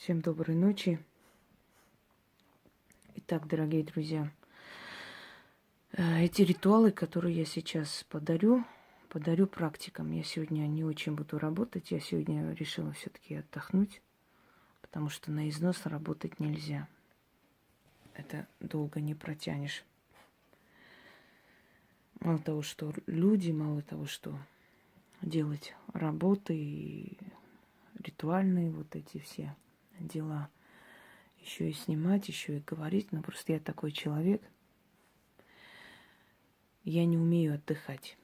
Всем доброй ночи. Итак, дорогие друзья, эти ритуалы, которые я сейчас подарю практикам. Я сегодня не очень буду работать. Я сегодня решила все-таки отдохнуть, потому что на износ работать нельзя. Это долго не протянешь. Мало того, что люди, мало того, что делать работы и ритуальные вот эти все дела, еще и снимать, еще и говорить. Но просто я такой человек. Я не умею отдыхать.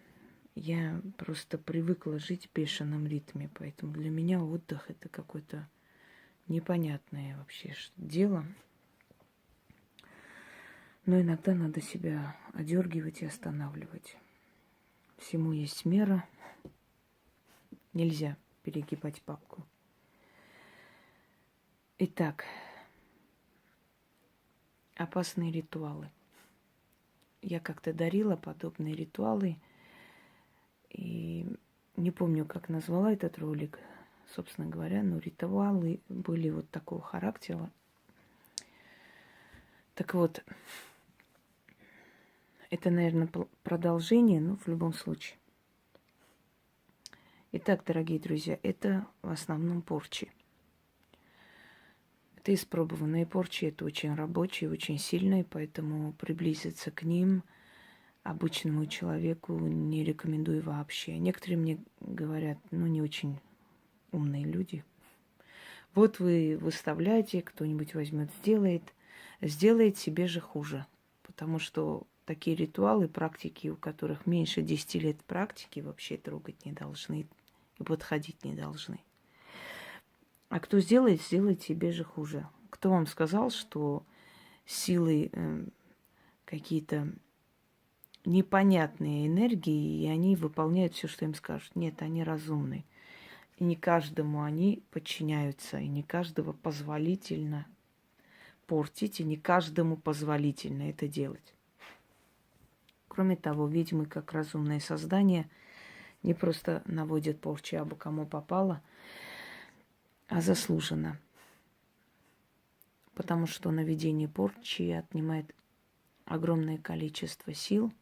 Я просто привыкла жить в бешеном ритме, поэтому для меня отдых это какое-то непонятное вообще дело. Но иногда надо себя одергивать и останавливать. Всему есть мера. Нельзя перегибать палку. Итак, опасные ритуалы. Я как-то дарила подобные ритуалы. И не помню, как назвала этот ролик, собственно говоря, но ритуалы были вот такого характера. Так вот, это, наверное, продолжение, но в любом случае. Итак, дорогие друзья, это в основном порчи. Это испробованные порчи, это очень рабочие, очень сильные, поэтому приблизиться к ним обычному человеку не рекомендую вообще. Некоторые мне говорят, не очень умные люди. Вот вы выставляете, кто-нибудь возьмет, сделает себе же хуже. Потому что такие ритуалы, практики, у которых меньше 10 лет практики, вообще трогать не должны и подходить не должны. А кто сделает себе же хуже. Кто вам сказал, что силы какие-то непонятные энергии, и они выполняют все, что им скажут? Нет, они разумны. И не каждому они подчиняются, и не каждого позволительно портить, и не каждому позволительно это делать. Кроме того, ведьмы, как разумные создания, не просто наводят порчи абы кому попало, а заслуженно. Потому что наведение порчи отнимает огромное количество сил,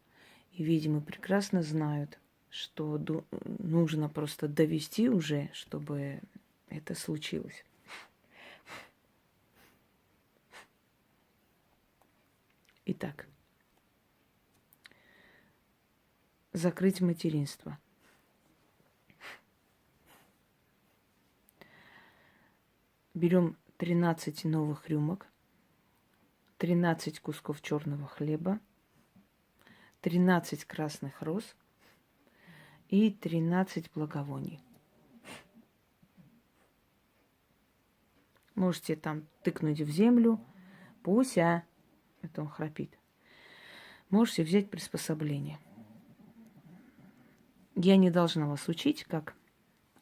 и ведьмы прекрасно знают, что нужно просто довести уже, чтобы это случилось. Итак, закрыть материнство. Берем 13 новых рюмок, 13 кусков черного хлеба, 13 красных роз и 13 благовоний. Можете там тыкнуть в землю, Пуся, это он храпит. Можете взять приспособление. Я не должна вас учить, как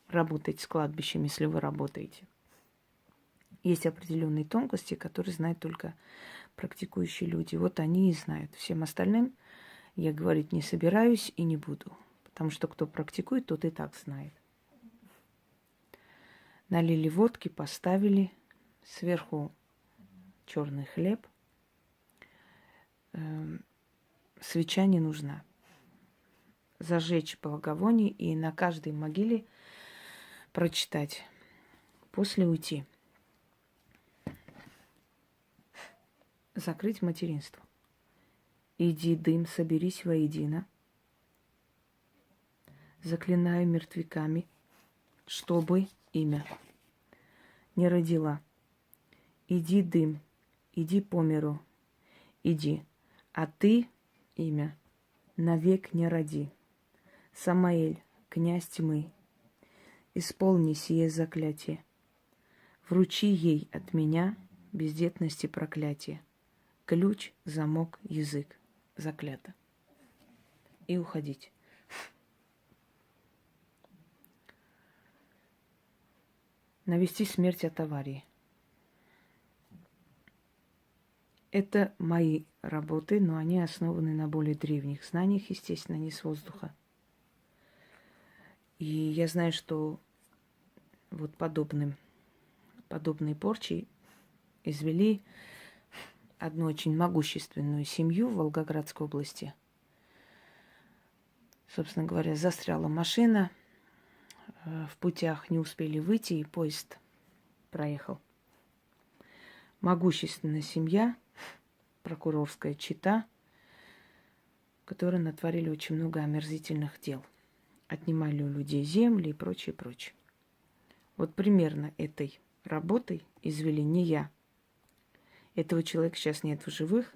работать с кладбищем, если вы работаете. Есть определенные тонкости, которые знают только практикующие люди. Вот они и знают. Всем остальным я говорить не собираюсь и не буду. Потому что кто практикует, тот и так знает. Налили водки, поставили. Сверху черный хлеб. Свеча не нужна. Зажечь благовоние и на каждой могиле прочитать. После уйти. Закрыть материнство. Иди, дым, соберись воедино. Заклинаю мертвяками, чтобы имя не родила. Иди, дым, иди по миру, иди, а ты, имя, навек не роди. Самаэль, князь тьмы, исполни сие заклятие. Вручи ей от меня бездетности проклятие. Ключ, замок, язык. Заклято. И уходить. Навести смерть от аварии. Это мои работы, но они основаны на более древних знаниях, естественно, не с воздуха. И я знаю, что вот подобным подобной порчи извели одну очень могущественную семью в Волгоградской области. Собственно говоря, застряла машина, в путях не успели выйти, и поезд проехал. Могущественная семья, прокурорская чета, которые натворили очень много омерзительных дел. Отнимали у людей земли и прочее, прочее. Вот примерно этой работой извели не я. Этого человека сейчас нет в живых,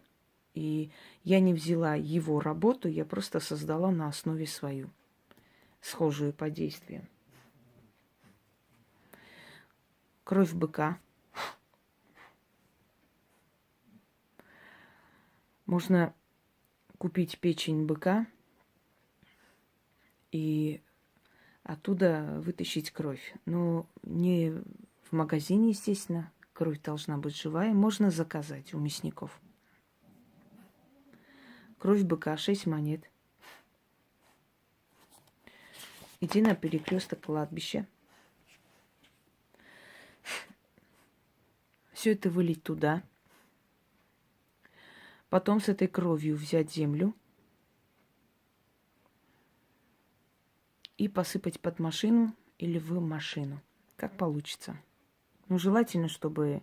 и я не взяла его работу, я просто создала на основе свою, схожую по действиям. Кровь быка. Можно купить печень быка и оттуда вытащить кровь. Но не в магазине, естественно. Кровь должна быть живая. Можно заказать у мясников. Кровь быка, 6 монет. Иди на перекресток кладбища. Все это вылить туда. Потом с этой кровью взять землю и посыпать под машину или в машину. Как получится. Ну, желательно, чтобы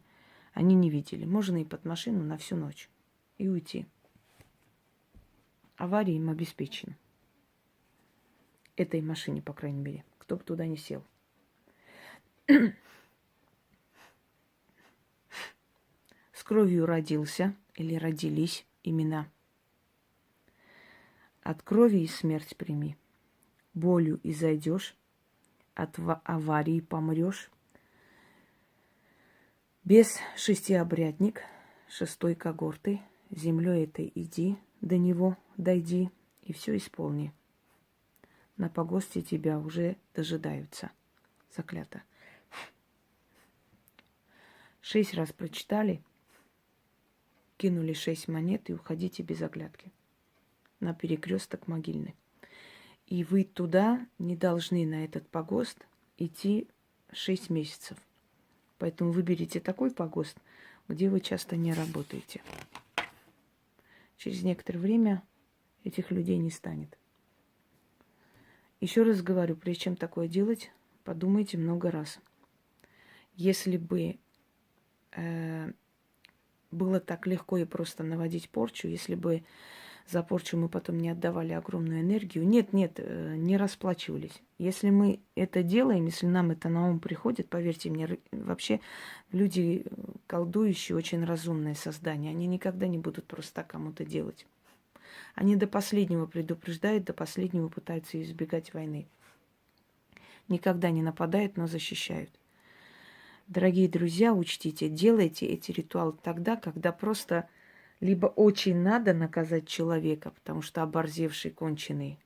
они не видели. Можно и под машину на всю ночь. И уйти. Аварии им обеспечены. Этой машине, по крайней мере. Кто бы туда не сел. С кровью родился или родились имена. От крови и смерть прими. Болью изойдешь, от аварии помрешь. Без шестиобрядник, 6-й когорты, землей этой иди, до него дойди и все исполни. На погосте тебя уже дожидаются. Заклято. 6 раз прочитали, кинули 6 монет и уходите без оглядки на перекресток могильный. И вы туда не должны, на этот погост, идти 6 месяцев. Поэтому выберите такой погост, где вы часто не работаете. Через некоторое время этих людей не станет. Еще раз говорю, прежде чем такое делать, подумайте много раз. Если бы было так легко и просто наводить порчу, если бы за порчу мы потом не отдавали огромную энергию, не расплачивались. Если мы это делаем, если нам это на ум приходит, поверьте мне, вообще люди колдующие очень разумное создание. Они никогда не будут просто так кому-то делать. Они до последнего предупреждают, до последнего пытаются избегать войны. Никогда не нападают, но защищают. Дорогие друзья, учтите, делайте эти ритуалы тогда, когда просто либо очень надо наказать человека, потому что оборзевший, конченый,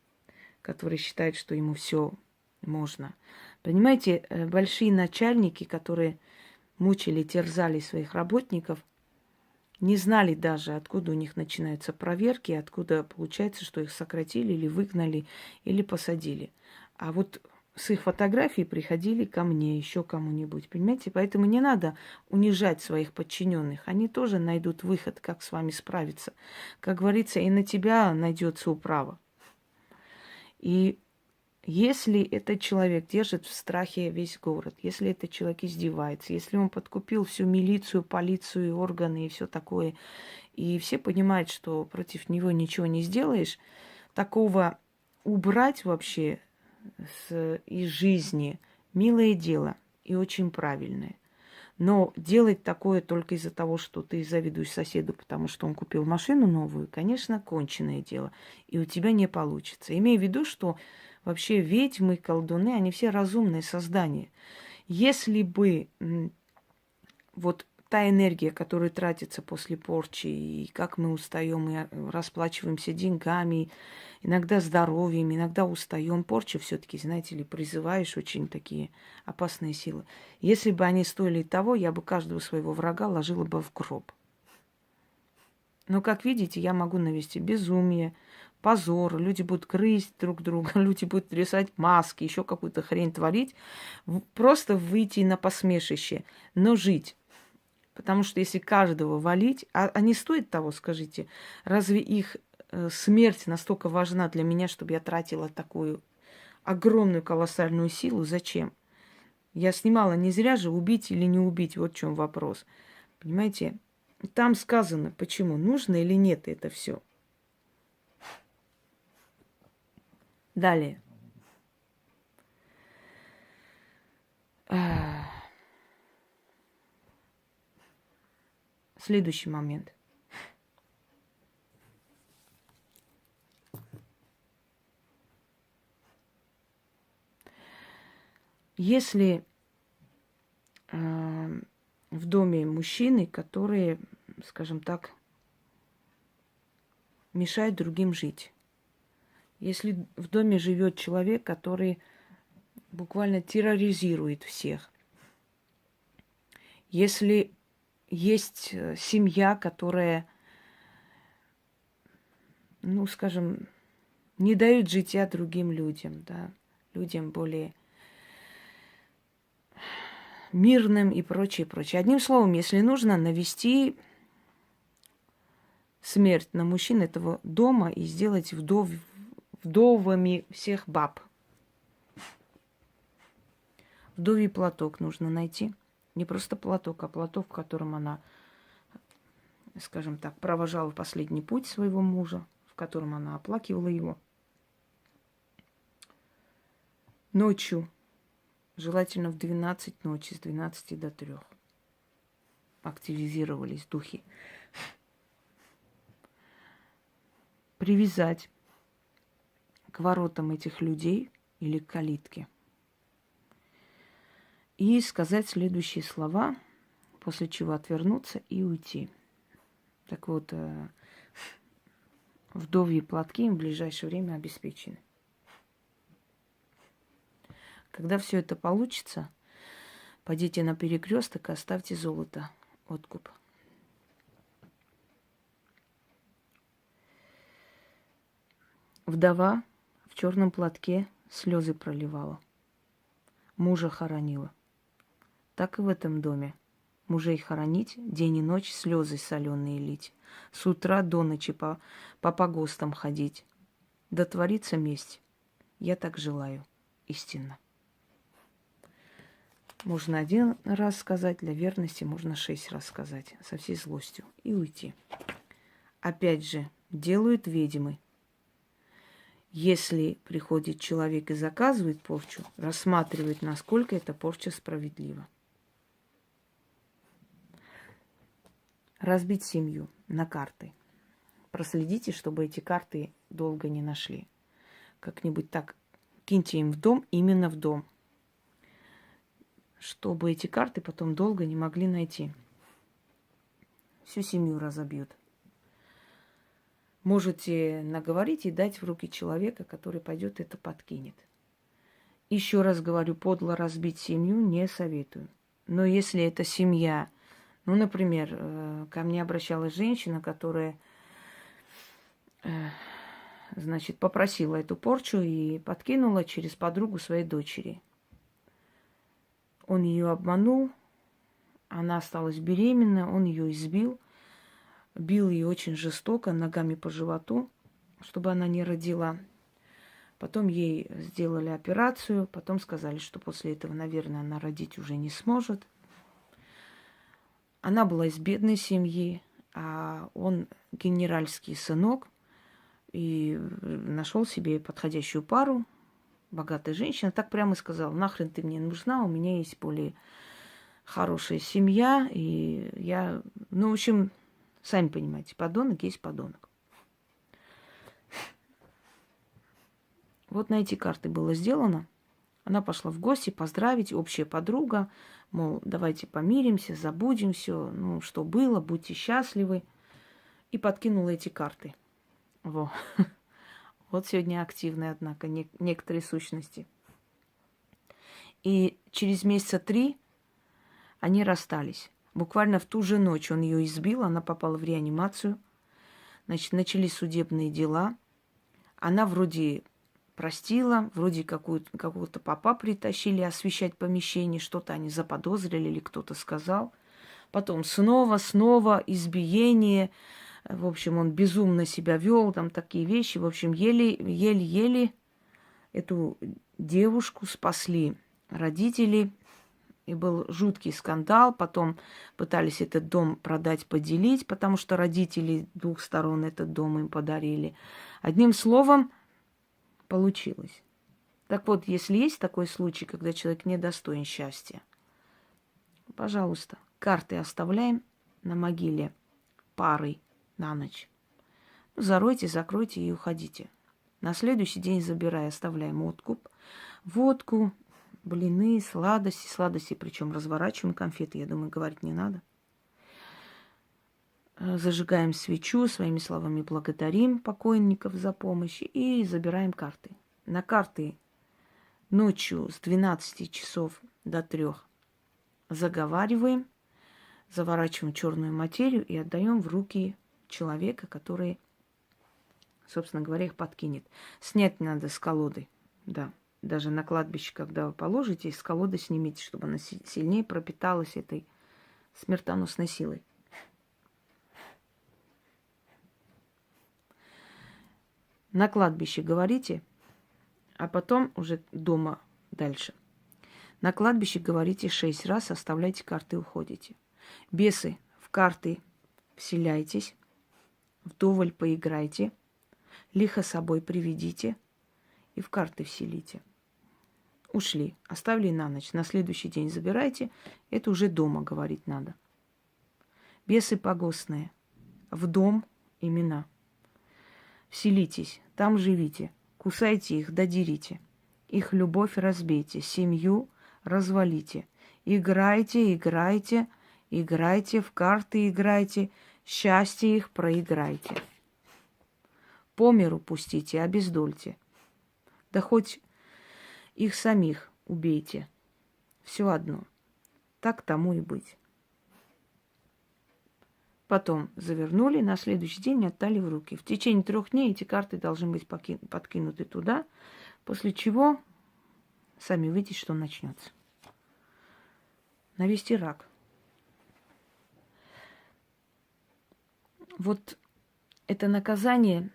который считает, что ему все можно. Понимаете, большие начальники, которые мучили, терзали своих работников, не знали даже, откуда у них начинаются проверки, откуда получается, что их сократили или выгнали, или посадили. А вот с их фотографией приходили ко мне, еще кому-нибудь, понимаете? Поэтому не надо унижать своих подчиненных. Они тоже найдут выход, как с вами справиться. Как говорится, и на тебя найдется управа. И если этот человек держит в страхе весь город, если этот человек издевается, если он подкупил всю милицию, полицию, органы и все такое, и все понимают, что против него ничего не сделаешь, такого убрать вообще из жизни милое дело и очень правильное. Но делать такое только из-за того, что ты завидуешь соседу, потому что он купил машину новую, конечно, конченое дело. И у тебя не получится. Имей в виду, что вообще ведьмы, колдуны, они все разумные создания. Если бы вот та энергия, которая тратится после порчи, и как мы устаем, и расплачиваемся деньгами, иногда здоровьем, иногда устаем. Порча все-таки, знаете ли, призываешь очень такие опасные силы. Если бы они стоили того, я бы каждого своего врага ложила бы в гроб. Но, как видите, я могу навести безумие, позор, люди будут грызть друг друга, люди будут рисовать маски, еще какую-то хрень творить. Просто выйти на посмешище, но жить. Потому что если каждого валить, а не стоит того, скажите, разве их смерть настолько важна для меня, чтобы я тратила такую огромную колоссальную силу? Зачем? Я снимала не зря же, убить или не убить, вот в чем вопрос. Понимаете? Там сказано, почему, нужно или нет это все. Далее. Следующий момент. Если в доме мужчины, которые, скажем так, мешают другим жить. Если в доме живет человек, который буквально терроризирует всех. Если есть семья, которая, ну, скажем, не дает житья другим людям, да, людям более мирным и прочее, прочее. Одним словом, если нужно навести смерть на мужчин этого дома и сделать вдовами всех баб. Вдовий платок нужно найти. Не просто платок, а платок, в котором она, скажем так, провожала последний путь своего мужа, в котором она оплакивала его. Ночью, желательно в 12 ночи, с 12 до 3, активизировались духи. Привязать к воротам этих людей или к калитке. И сказать следующие слова, после чего отвернуться и уйти. Так вот, вдовьи платки им в ближайшее время обеспечены. Когда все это получится, пойдите на перекресток и оставьте золото, откуп. Вдова в черном платке слезы проливала, мужа хоронила. Так и в этом доме. Мужей хоронить, день и ночь слезы соленые лить, с утра до ночи по погостам ходить. Да творится месть. Я так желаю, истинно. Можно 1 раз сказать, для верности можно 6 раз сказать, со всей злостью, и уйти. Опять же, делают ведьмы. Если приходит человек и заказывает порчу, рассматривает, насколько эта порча справедлива. Разбить семью на карты. Проследите, чтобы эти карты долго не нашли. Как-нибудь так киньте им в дом, именно в дом, чтобы эти карты потом долго не могли найти. Всю семью разобьют. Можете наговорить и дать в руки человека, который пойдет это подкинет. Еще раз говорю, подло разбить семью не советую. Но если это семья, ну, например, ко мне обращалась женщина, которая, значит, попросила эту порчу и подкинула через подругу своей дочери. Он ее обманул, она осталась беременна, он ее избил, бил ее очень жестоко, ногами по животу, чтобы она не родила. Потом ей сделали операцию, потом сказали, что после этого, наверное, она родить уже не сможет. Она была из бедной семьи, а он генеральский сынок, и нашел себе подходящую пару, богатая женщина, так прямо сказал: нахрен ты мне нужна, у меня есть более хорошая семья, и я, ну, в общем, сами понимаете, подонок есть подонок. Вот на эти карты было сделано. Она пошла в гости поздравить, общая подруга, мол, давайте помиримся, забудем все, ну, что было, будьте счастливы. И подкинула эти карты. Во. Вот сегодня активные, однако, некоторые сущности. И через месяца 3 они расстались. Буквально в ту же ночь он ее избил, она попала в реанимацию. Значит, начались судебные дела. Она вроде простила, вроде какого-то попа притащили освещать помещение, что-то они заподозрили или кто-то сказал. Потом снова избиение. В общем, он безумно себя вел, там такие вещи. В общем, еле-еле эту девушку спасли родители. И был жуткий скандал. Потом пытались этот дом продать, поделить, потому что родители двух сторон этот дом им подарили. Одним словом, получилось. Так вот, если есть такой случай, когда человек недостоин счастья, пожалуйста, карты оставляем на могиле парой на ночь. Заройте, закройте и уходите. На следующий день, забирая, оставляем откуп, водку, блины, сладости, причем разворачиваем конфеты, я думаю, говорить не надо. Зажигаем свечу, своими словами благодарим покойников за помощь и забираем карты. На карты ночью с 12 часов до 3 заговариваем, заворачиваем черную материю и отдаем в руки человека, который, собственно говоря, их подкинет. Снять надо с колоды, да. Даже на кладбище, когда вы положите, с колоды снимите, чтобы она сильнее пропиталась этой смертоносной силой. На кладбище говорите, а потом уже дома дальше. На кладбище говорите 6 раз, оставляйте карты, уходите. Бесы, в карты вселяйтесь, вдоволь поиграйте, лихо собой приведите и в карты вселите. Ушли, оставили на ночь. На следующий день забирайте. Это уже дома говорить надо. Бесы погостные. В дом имена. Вселитесь, там живите. Кусайте их, додерите. Их любовь разбейте, семью развалите. Играйте, играйте, играйте, в карты играйте. Счастье их проиграйте. По миру пустите, обездольте. Да хоть их самих убейте. Все одно. Так тому и быть. Потом завернули, на следующий день отдали в руки. В течение 3 дней эти карты должны быть подкинуты туда, после чего сами видите, что начнется. Навести рак. Вот это наказание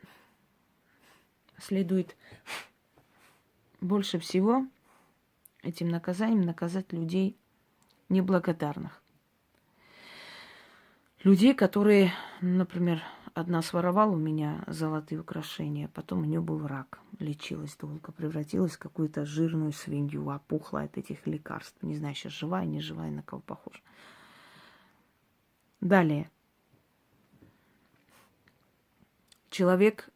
следует больше всего этим наказанием наказать людей неблагодарных. Людей, которые, например, одна своровала у меня золотые украшения, потом у нее был рак, лечилась долго, превратилась в какую-то жирную свинью, опухла от этих лекарств. Не знаю, сейчас живая, не живая, на кого похожа. Далее. Человек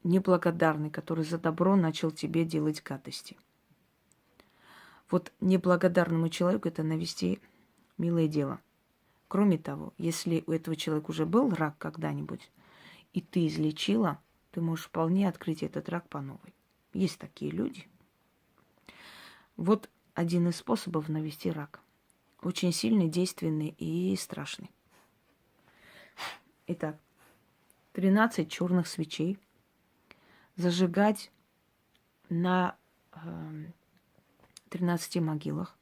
неблагодарный, который за добро начал тебе делать гадости. Вот неблагодарному человеку это навести милое дело. Кроме того, если у этого человека уже был рак когда-нибудь, и ты излечила, ты можешь вполне открыть этот рак по новой. Есть такие люди. Вот один из способов навести рак. Очень сильный, действенный и страшный. Итак, 13 черных свечей зажигать на 13 могилах.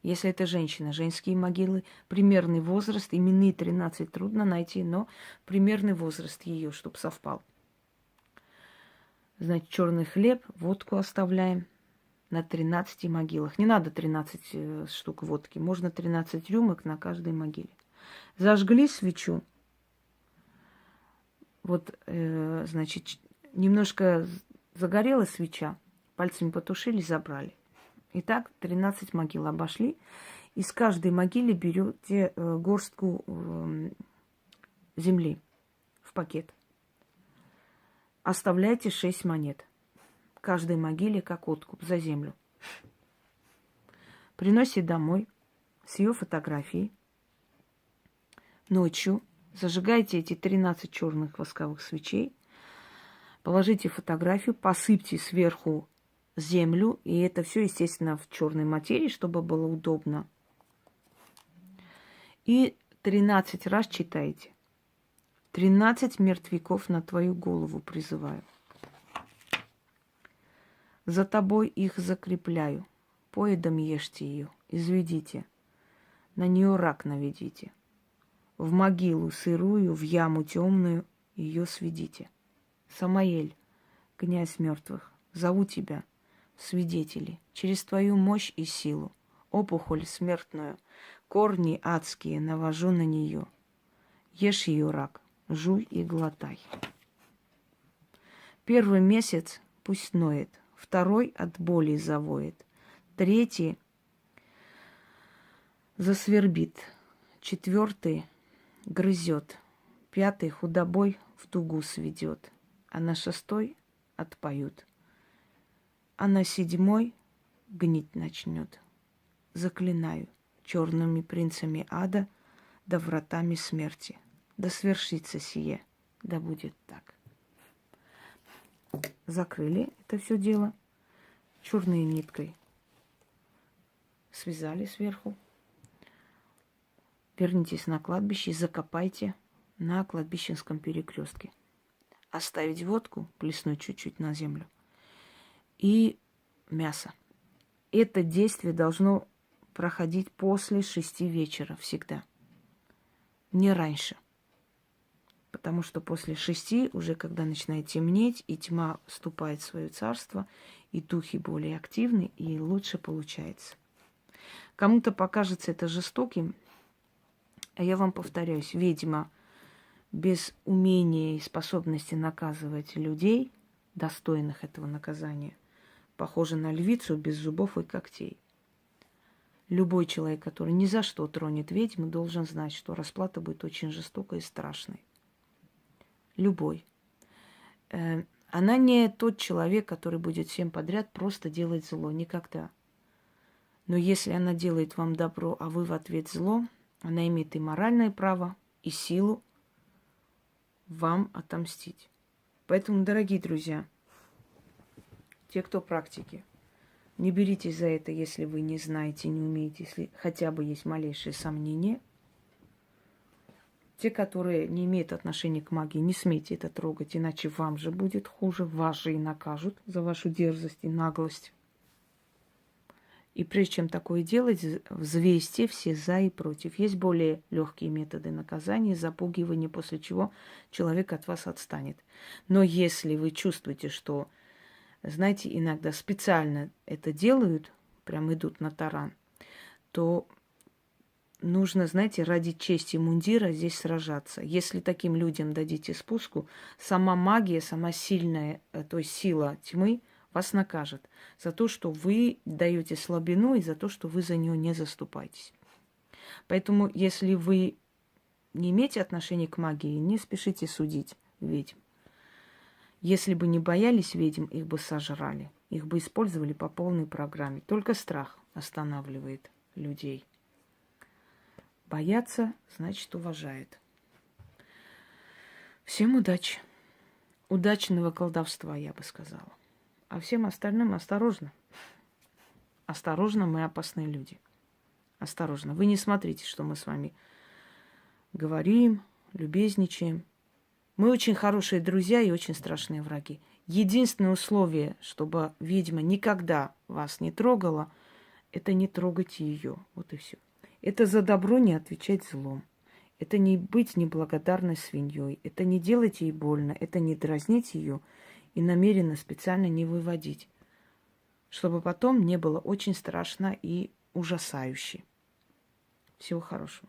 Если это женщина, женские могилы, примерный возраст, именные 13 трудно найти, но примерный возраст ее, чтобы совпал. Значит, черный хлеб, водку оставляем на 13 могилах. Не надо 13 штук водки, можно 13 рюмок на каждой могиле. Зажгли свечу. Вот, значит, немножко загорела свеча, пальцами потушили, забрали. Итак, 13 могил обошли. Из каждой могилы берете горстку земли в пакет. Оставляйте 6 монет. В каждой могиле как откуп за землю. Приносите домой с ее фотографией. Ночью зажигайте эти 13 черных восковых свечей. Положите фотографию, посыпьте сверху землю, и это все, естественно, в черной материи, чтобы было удобно. И 13 раз читайте. 13 мертвяков на твою голову призываю. За тобой их закрепляю. Поедом ешьте ее, изведите. На нее рак наведите. В могилу сырую, в яму темную ее сведите. Самаэль, князь мертвых, зову тебя, свидетели, через твою мощь и силу, опухоль смертную, корни адские навожу на нее. Ешь ее, рак, жуй и глотай. Первый месяц пусть ноет, второй от боли завоет, третий засвербит, четвертый грызет, пятый худобой в дугу сведет, а на шестой отпоют, а на седьмой гнить начнет. Заклинаю черными принцами ада да вратами смерти. Да свершится сие, да будет так. Закрыли это все дело черной ниткой. Связали сверху. Вернитесь на кладбище и закопайте на кладбищенском перекрестке. Оставить водку, плеснуть чуть-чуть на землю. И мясо. Это действие должно проходить после 6 вечера всегда. Не раньше. Потому что после 6, уже когда начинает темнеть, и тьма вступает в свое царство, и духи более активны, и лучше получается. Кому-то покажется это жестоким, а я вам повторяюсь, ведьма без умения и способности наказывать людей, достойных этого наказания, похожа на львицу без зубов и когтей. Любой человек, который ни за что тронет ведьму, должен знать, что расплата будет очень жестокой и страшной. Любой. Она не тот человек, который будет всем подряд просто делать зло. Никогда. Но если она делает вам добро, а вы в ответ зло, она имеет и моральное право, и силу вам отомстить. Поэтому, дорогие друзья, те, кто практики, не беритесь за это, если вы не знаете, не умеете, если хотя бы есть малейшие сомнения. Те, которые не имеют отношения к магии, не смейте это трогать, иначе вам же будет хуже, вас же и накажут за вашу дерзость и наглость. И прежде чем такое делать, взвесьте все за и против. Есть более легкие методы наказания, запугивания, после чего человек от вас отстанет. Но если вы чувствуете, что, знаете, иногда специально это делают, прям идут на таран, то нужно, знаете, ради чести мундира здесь сражаться. Если таким людям дадите спуску, сама магия, сама сильная, то есть сила тьмы, вас накажет за то, что вы даете слабину, и за то, что вы за нее не заступаетесь. Поэтому, если вы не имеете отношения к магии, не спешите судить ведьм. Если бы не боялись ведьм, их бы сожрали, их бы использовали по полной программе. Только страх останавливает людей. Боятся, значит, уважает. Всем удачи. Удачного колдовства, я бы сказала. А всем остальным осторожно. Осторожно, мы опасные люди. Осторожно. Вы не смотрите, что мы с вами говорим, любезничаем. Мы очень хорошие друзья и очень страшные враги. Единственное условие, чтобы ведьма никогда вас не трогала, это не трогать ее. Вот и все. Это за добро не отвечать злом. Это не быть неблагодарной свиньей. Это не делать ей больно. Это не дразнить ее и намеренно специально не выводить, чтобы потом не было очень страшно и ужасающе. Всего хорошего.